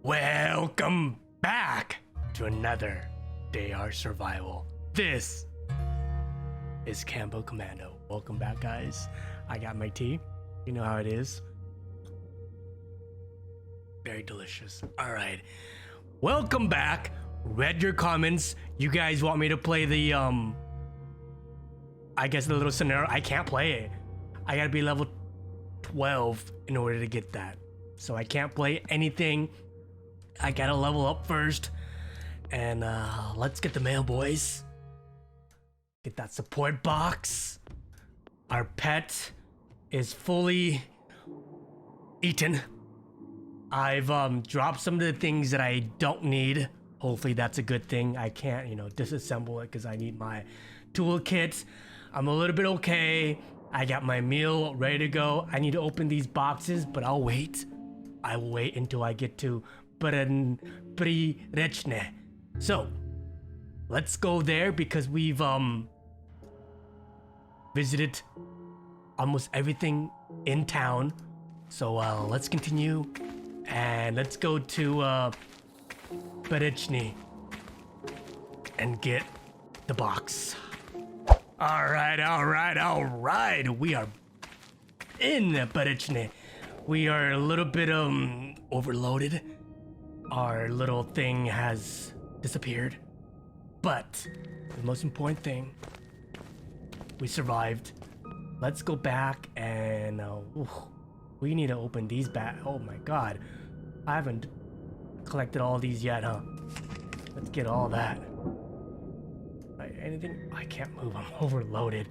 Welcome back to another Day Our Survival. This is Cambo Commando. Welcome back, guys. I got my tea. You know how it is. Very delicious. All right. Welcome back. Read your comments. You guys want me to play the, I guess the little scenario. I can't play it. I gotta be level 12 in order to get that. So I can't play anything. I gotta level up first. And let's get the mail, boys. Get that support box. Our pet is fully eaten. I've dropped some of the things that I don't need. Hopefully that's a good thing. I can't, disassemble it because I need my toolkit. I'm a little bit okay. I got my meal ready to go. I need to open these boxes, but I'll wait. I will wait until I get to Prirechne. So, let's go there because we've visited almost everything in town. So let's continue and let's go to Prirechne and get the box. All right. We are in Prirechne. We are a little bit overloaded. Our little thing has disappeared, but the most important thing, we survived. Let's go back and we need to open these back. Oh my god, I haven't collected all these yet, huh? Let's get all that. Right, anything? I can't move. I'm overloaded.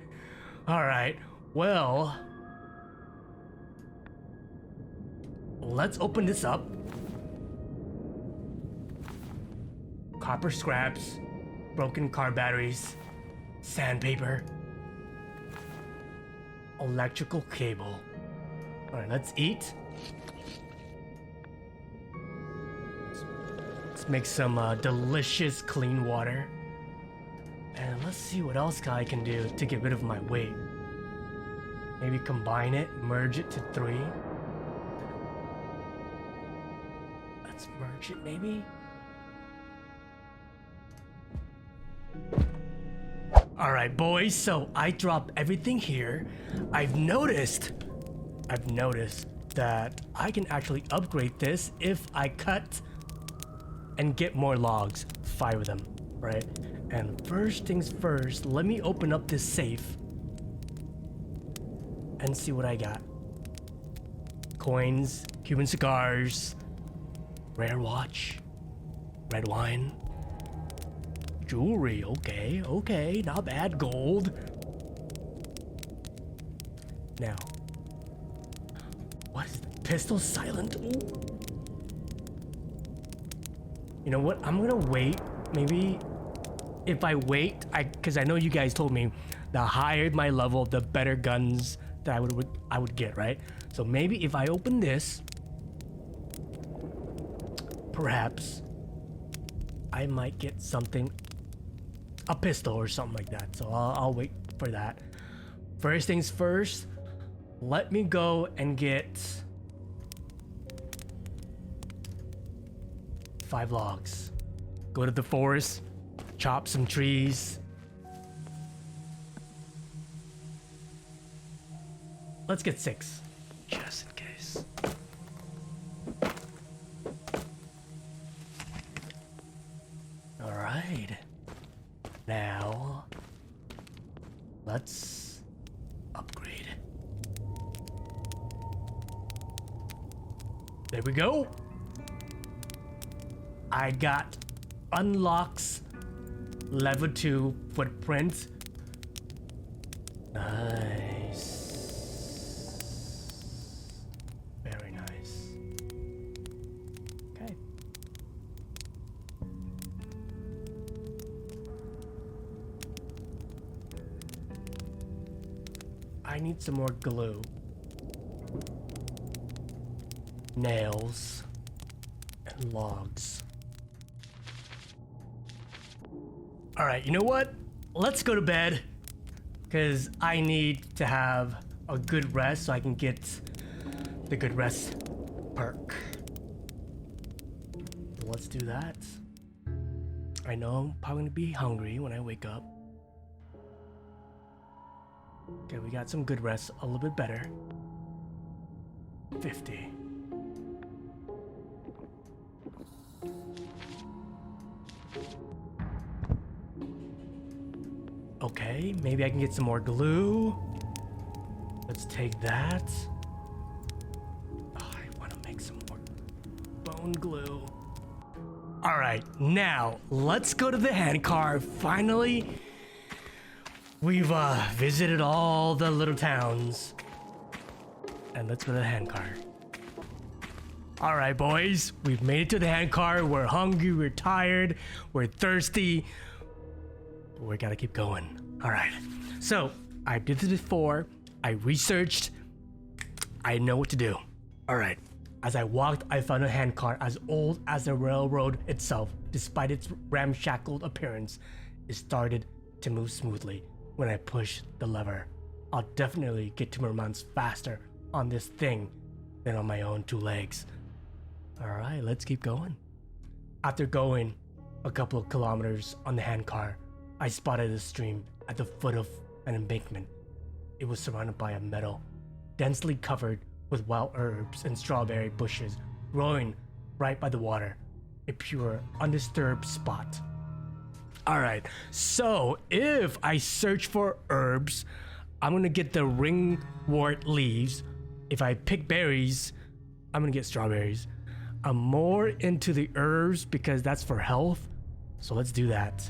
All right. Well, let's open this up. Copper scraps, broken car batteries, sandpaper, electrical cable. All right, let's eat. Let's make some delicious clean water. And let's see what else I can do to get rid of my weight. Maybe combine it, merge it to 3. Let's merge it maybe. All right, boys, so I dropped everything here. I've noticed that I can actually upgrade this if I cut and get more logs, 5 of them, right? And first things first, let me open up this safe and see what I got. Coins, Cuban cigars, rare watch, red wine, jewelry. Okay, not bad. Gold. Now, what is the pistol? Silent. Ooh. You know what? I'm gonna wait. Maybe if I wait, because I know you guys told me the higher my level, the better guns that I would get, right? So maybe if I open this, perhaps I might get something, a pistol or something like that. So I'll wait for that. First things first, let me go and get 5 logs. Go to the forest, chop some trees. Let's get 6, just in case. All right. Now, let's upgrade. There we go. I got unlocks level 2 footprint. Nice. Very nice. Okay. I need some more glue. Nails. And logs. Alright, you know what? Let's go to bed. Because I need to have a good rest so I can get the good rest perk. So let's do that. I know I'm probably gonna be hungry when I wake up. Okay, we got some good rest, a little bit better. 50. Okay, maybe I can get some more glue. Let's take that. Oh, I want to make some more bone glue. All right, now let's go to the handcar. Finally, we've visited all the little towns. And let's go to the handcar. All right, boys, we've made it to the handcar. We're hungry, we're tired, we're thirsty. But we gotta keep going. All right, so I did this before. I researched. I know what to do. All right, as I walked, I found a handcar as old as the railroad itself. Despite its ramshackled appearance, it started to move smoothly when I pushed the lever. I'll definitely get to Murmansk faster on this thing than on my own 2 legs. All right, let's keep going. After going a couple of kilometers on the handcar, I spotted a stream at the foot of an embankment. It was surrounded by a meadow, densely covered with wild herbs and strawberry bushes growing right by the water. A pure, undisturbed spot. All right, so if I search for herbs, I'm gonna get the ringwort leaves. If I pick berries, I'm gonna get strawberries. I'm more into the herbs because that's for health. So let's do that.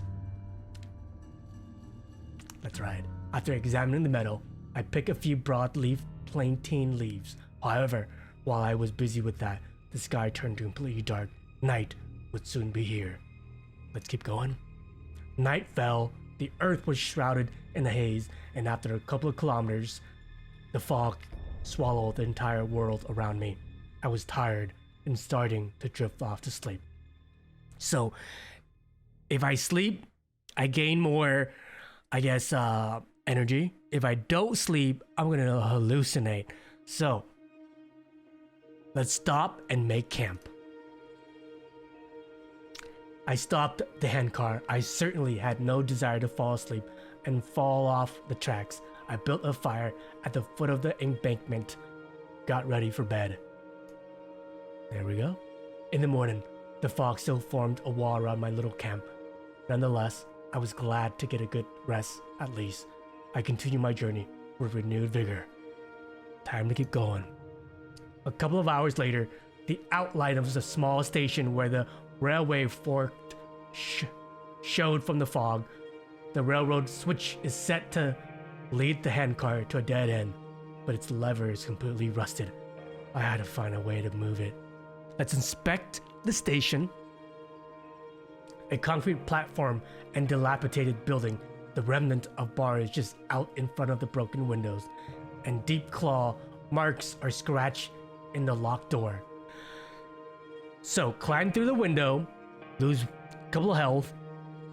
That's right. After examining the meadow, I pick a few broadleaf plantain leaves. However, while I was busy with that, the sky turned completely dark. Night would soon be here. Let's keep going. Night fell, the earth was shrouded in a haze, and after a couple of kilometers, the fog swallowed the entire world around me. I was tired and starting to drift off to sleep. So, if I sleep, I gain more, energy. If I don't sleep, I'm gonna hallucinate. So, let's stop and make camp. I stopped the handcar. I certainly had no desire to fall asleep and fall off the tracks. I built a fire at the foot of the embankment, got ready for bed. There we go. In the morning, the fog still formed a wall around my little camp. Nonetheless, I was glad to get a good rest at least. I continued my journey with renewed vigor. Time to keep going. A couple of hours later, the outline of the small station where the railway forked showed from the fog. The railroad switch is set to lead the handcar to a dead end, but its lever is completely rusted. I had to find a way to move it. Let's inspect the station. A concrete platform and dilapidated building. The remnant of bars just out in front of the broken windows, and deep claw marks are scratched in the locked door. So climb through the window, lose a couple of health,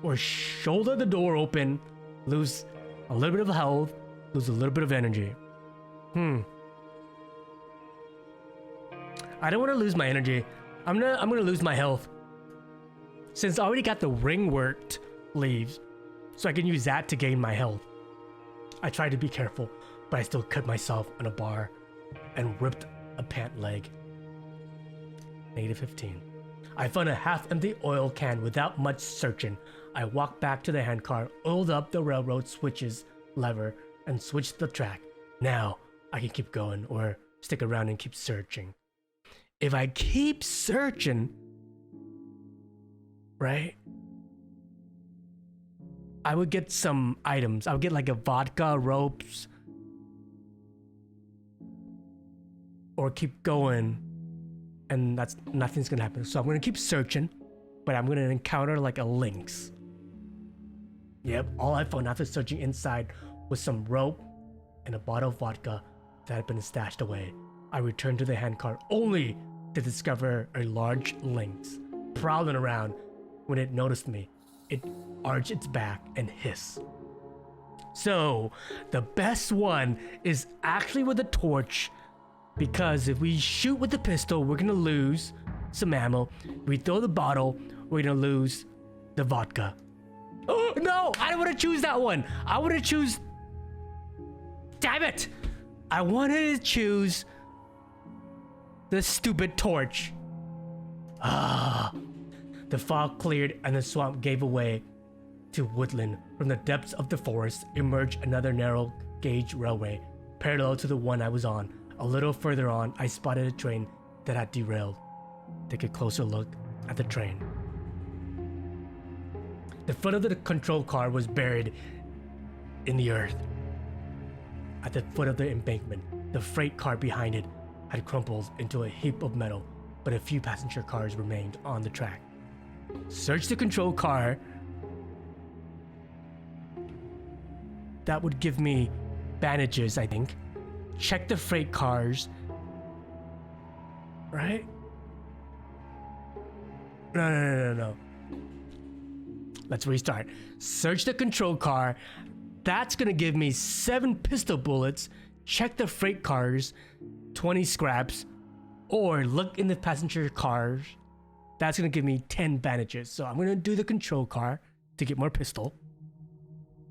or shoulder the door open, lose a little bit of health, lose a little bit of energy. I don't want to lose my energy. I'm gonna lose my health. Since I already got the ringwort leaves, so I can use that to gain my health. I tried to be careful, but I still cut myself on a bar and ripped a pant leg. -15. I found a half-empty oil can without much searching. I walked back to the handcar, oiled up the railroad switches lever, and switched the track. Now I can keep going or stick around and keep searching. If I keep searching, right, I would get some items. I would get like a vodka, ropes, or keep going, and nothing's gonna happen. So I'm gonna keep searching, but I'm gonna encounter like a lynx. Yep, all I found after searching inside was some rope and a bottle of vodka that had been stashed away. I returned to the handcar only to discover a large lynx prowling around. When it noticed me, it arched its back and hissed. So the best one is actually with a torch, because if we shoot with the pistol, we're gonna lose. some ammo. We throw the bottle, we're gonna lose the vodka. Oh no, I don't want to choose that one. I want to choose, damn it, I wanted to choose the stupid torch. The fog cleared and the swamp gave way to woodland. From the depths of the forest emerged another narrow gauge railway, parallel to the one I was on. A little further on, I spotted a train that had derailed. Take a closer look at the train. The front of the control car was buried in the earth. At the foot of the embankment, the freight car behind it had crumpled into a heap of metal, but a few passenger cars remained on the track. Search the control car. That would give me bandages, I think. Check the freight cars. Right? No. Let's restart. Search the control car. That's gonna give me 7 pistol bullets. Check the freight cars, 20 scraps, or look in the passenger cars. That's gonna give me 10 bandages. So I'm gonna do the control car to get more pistol.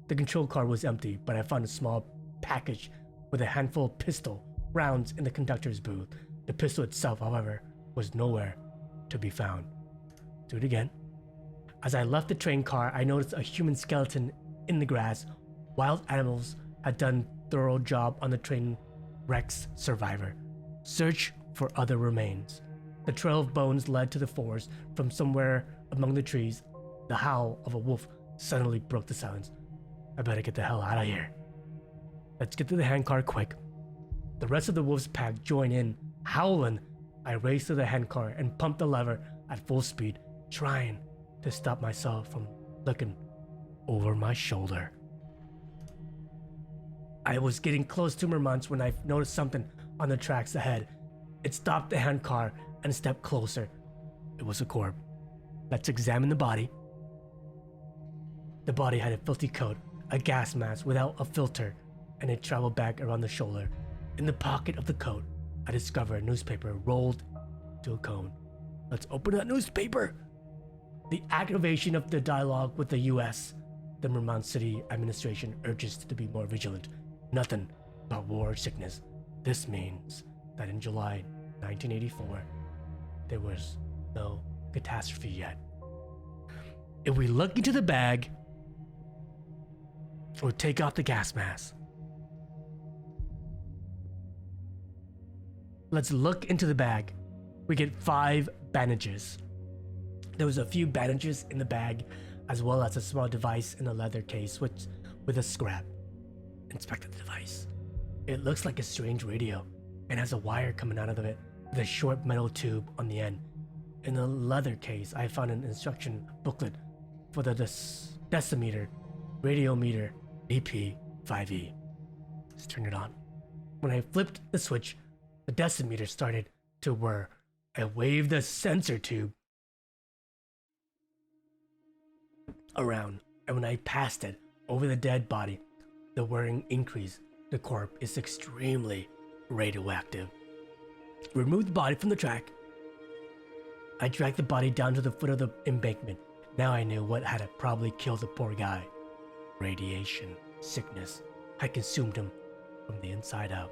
The control car was empty, but I found a small package with a handful of pistol rounds in the conductor's booth. The pistol itself, however, was nowhere to be found. Do it again. As I left the train car, I noticed a human skeleton in the grass. Wild animals had done a thorough job on the train wreck's survivor. Search for other remains. The trail of bones led to the forest. From somewhere among the trees, the howl of a wolf suddenly broke the silence. I better get the hell out of here. Let's get to the handcar quick. The rest of the wolf's pack joined in, howling. I raced to the handcar and pumped the lever at full speed, trying to stop myself from looking over my shoulder. I was getting close to Murmansk when I noticed something on the tracks ahead. It stopped the handcar and stepped closer. It was a corpse. Let's examine the body. The body had a filthy coat, a gas mask without a filter, and a travel bag around the shoulder. In the pocket of the coat, I discovered a newspaper rolled to a cone. Let's open that newspaper. The activation of the dialogue with the US. The Murmansk City administration urges to be more vigilant. Nothing but war sickness. This means that in July 1984, there was no catastrophe yet. If we look into the bag, or take off the gas mask. Let's look into the bag. We get 5 bandages. There was a few bandages in the bag, as well as a small device in a leather case with a scrap. Inspect the device. It looks like a strange radio and has a wire coming out of it with a short metal tube on the end. In the leather case, I found an instruction booklet for the decimeter, radiometer, AP5E. Let's turn it on. When I flipped the switch, the decimeter started to whir. I waved the sensor tube around, and when I passed it over the dead body, the whirring increased. The corpse is extremely radioactive. Remove the body from the track. I dragged the body down to the foot of the embankment. Now I knew what had probably killed the poor guy. Radiation sickness had consumed him from the inside out.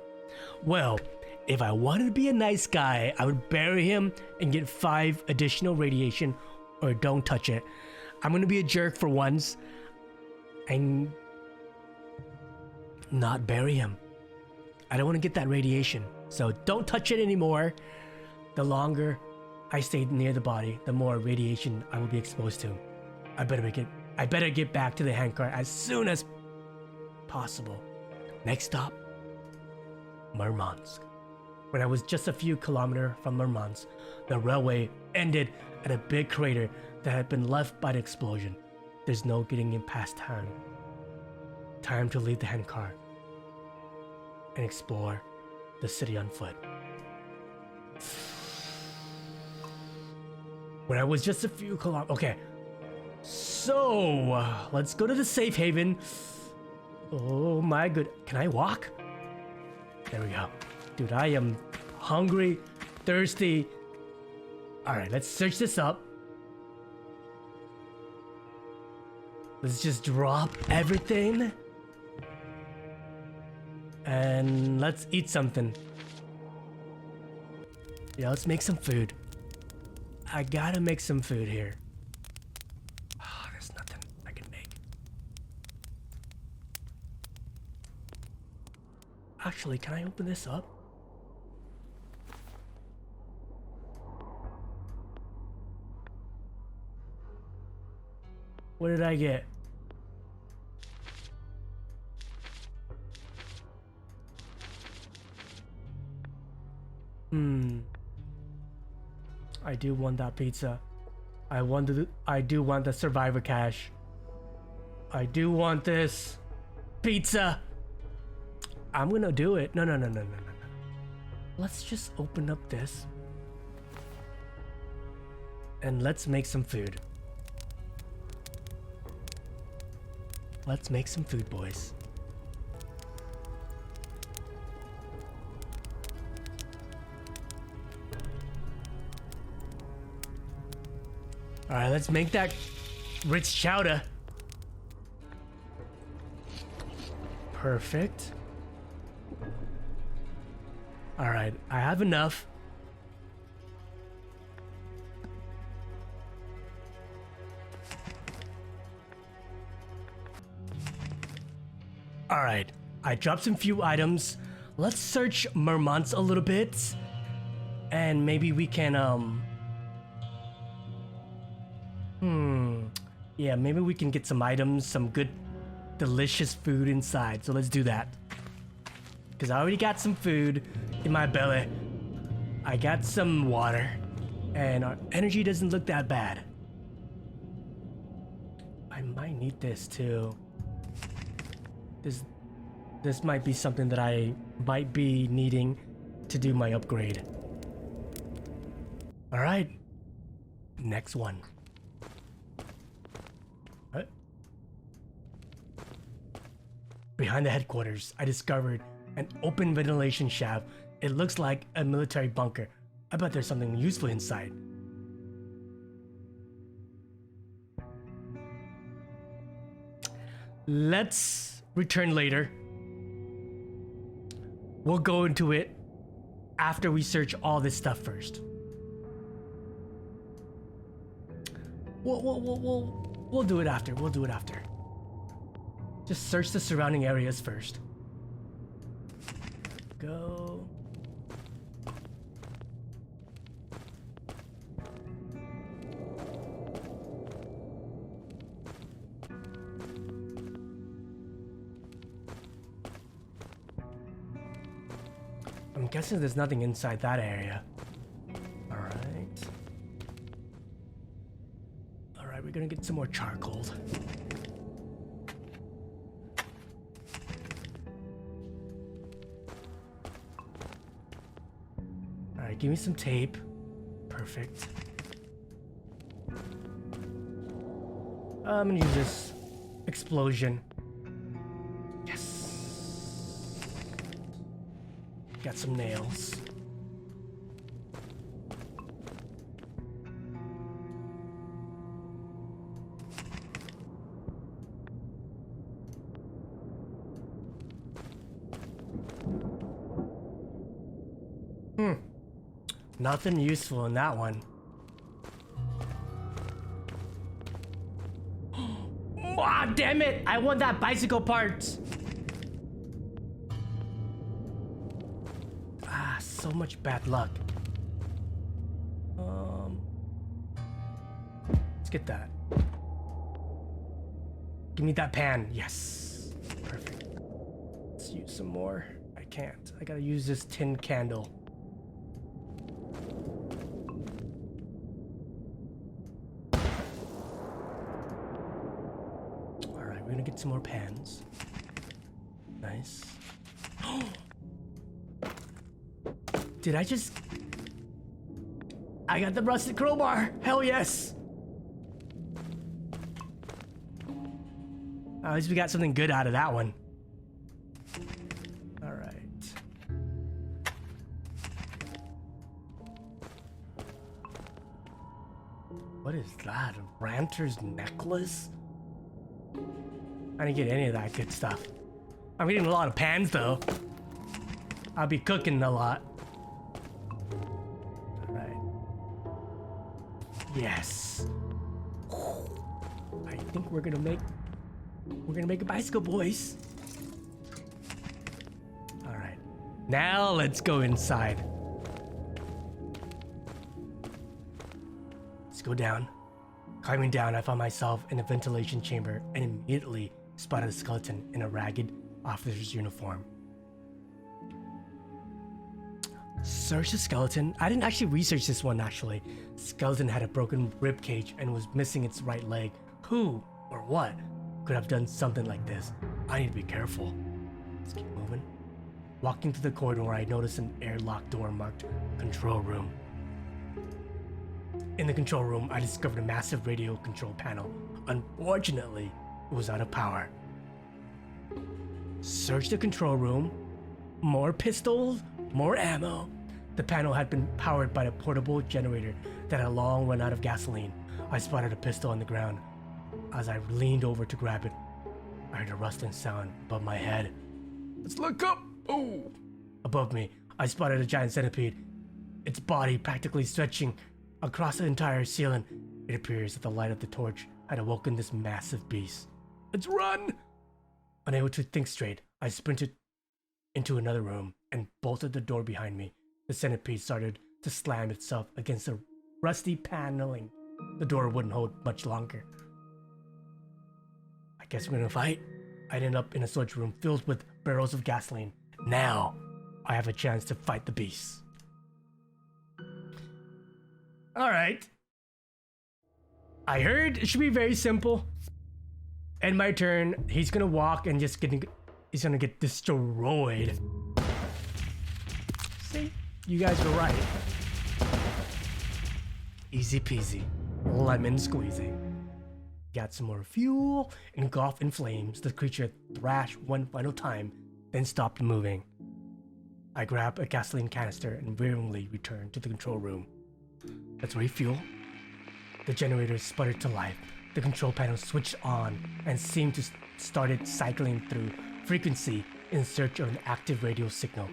Well, if I wanted to be a nice guy, I would bury him and get 5 additional radiation, or don't touch it. I'm gonna be a jerk for once and not bury him. I don't want to get that radiation, so don't touch it anymore. The longer I stay near the body, the more radiation I will be exposed to. I better get back to the handcar as soon as possible. Next stop, Murmansk. When I was just a few kilometers from Murmansk, the railway ended at a big crater that had been left by the explosion. There's no getting in past time. Time to leave the handcar and explore the city on foot. When I was just a few kilometers... Okay. So, let's go to the safe haven. Oh my good... Can I walk? There we go. Dude, I am hungry, thirsty, Alright, let's search this up. Let's just drop everything. And let's eat something. Yeah, let's make some food. I gotta make some food here. Oh, there's nothing I can make. Actually, can I open this up? What did I get? I do want that pizza. I do want the survivor cash. I do want this pizza. I'm gonna do it. No. Let's just open up this. And let's make some food. Let's make some food, boys. Alright, let's make that rich chowder. Perfect. Alright, I have enough. Alright, I dropped some few items. Let's search Murmansk a little bit. And maybe we can, yeah, maybe we can get some items, some good, delicious food inside. So let's do that. Because I already got some food in my belly. I got some water. And our energy doesn't look that bad. I might need this too. This might be something that I might be needing to do my upgrade. Alright. Next one. What? Behind the headquarters, I discovered an open ventilation shaft. It looks like a military bunker. I bet there's something useful inside. Let's return later. We'll go into it after we search all this stuff first. We'll do it after. We'll do it after. Just search the surrounding areas first. Go. I'm guessing there's nothing inside that area. Alright. Alright, we're gonna get some more charcoal. Alright, give me some tape. Perfect. I'm gonna use this explosion. Got some nails. Nothing useful in that one. Ah, damn it! I want that bicycle part! So much bad luck. Let's get that. Give me that pan. Yes. Perfect. Let's use some more. I can't. I gotta use this tin candle. Alright, we're gonna get some more pans. Nice. Did I just... I got the rusted crowbar! Hell yes! At least we got something good out of that one. Alright. What is that? A ranter's necklace? I didn't get any of that good stuff. I'm getting a lot of pans though. I'll be cooking a lot. Alright. Yes. I think we're gonna make a bicycle, boys. Alright. Now let's go inside. Let's go down. Climbing down, I found myself in a ventilation chamber and immediately spotted a skeleton in a ragged officer's uniform. Search the skeleton. I didn't actually research this one actually. Skeleton had a broken rib cage and was missing its right leg. Who or what could have done something like this? I need to be careful. Let's keep moving. Walking through the corridor, I noticed an airlock door marked control room. In the control room, I discovered a massive radio control panel. Unfortunately, it was out of power. Search the control room. More pistols, more ammo. The panel had been powered by a portable generator that had long run out of gasoline. I spotted a pistol on the ground. As I leaned over to grab it, I heard a rustling sound above my head. Let's look up! Oh! Above me, I spotted a giant centipede, its body practically stretching across the entire ceiling. It appears that the light of the torch had awoken this massive beast. Let's run! Unable to think straight, I sprinted into another room and bolted the door behind me. The centipede started to slam itself against the rusty paneling. The door wouldn't hold much longer. I guess we're gonna fight. I ended up in a storage room filled with barrels of gasoline. Now, I have a chance to fight the beast. Alright. I heard it should be very simple. End my turn. He's gonna walk and he's gonna get destroyed. See? You guys were right. Easy peasy. Lemon squeezy. Got some more fuel. Engulfed in flames, the creature thrashed one final time, then stopped moving. I grabbed a gasoline canister and wearily returned to the control room. Let's refuel. The generator sputtered to life. The control panel switched on and seemed to started cycling through frequency in search of an active radio signal.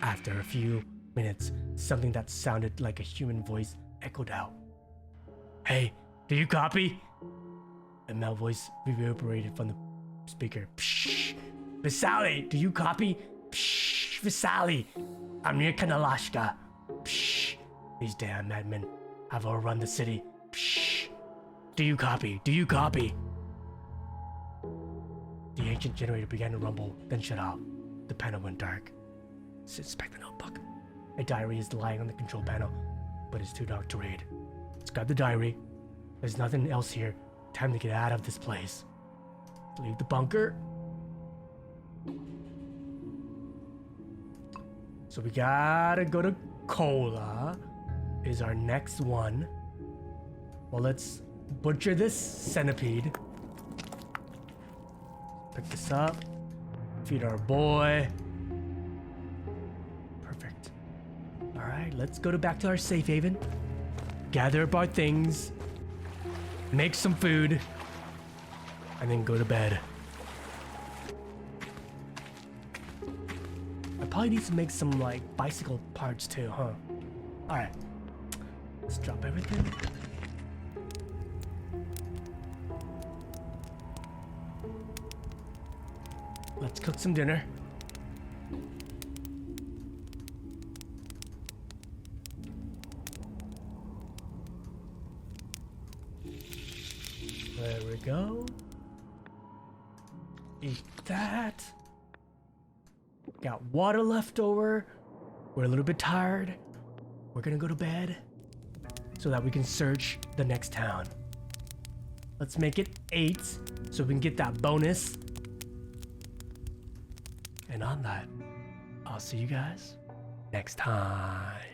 After a few minutes, something that sounded like a human voice echoed out. Hey, do you copy? A male voice reverberated from the speaker. Pshh! Vasily, do you copy? Pshh! Vasily! I'm near Kanalashka. Pshh! These damn madmen have overrun the city. Pshh! Do you copy? Do you copy? The ancient generator began to rumble, then shut off. The panel went dark. Inspect the notebook. A diary is lying on the control panel, but it's too dark to read. Let's grab the diary. There's nothing else here. Time to get out of this place. Leave the bunker. So we gotta go to Kola. Is our next one. Well, let's butcher this centipede. Pick this up. Feed our boy. Perfect. Alright, let's go back to our safe haven. Gather up our things. Make some food. And then go to bed. I probably need to make some like bicycle parts too, huh? Alright. Let's drop everything. Let's cook some dinner. There we go. Eat that. Got water left over. We're a little bit tired. We're gonna go to bed so that we can search the next town. Let's make it 8 so we can get that bonus. And on that, I'll see you guys next time.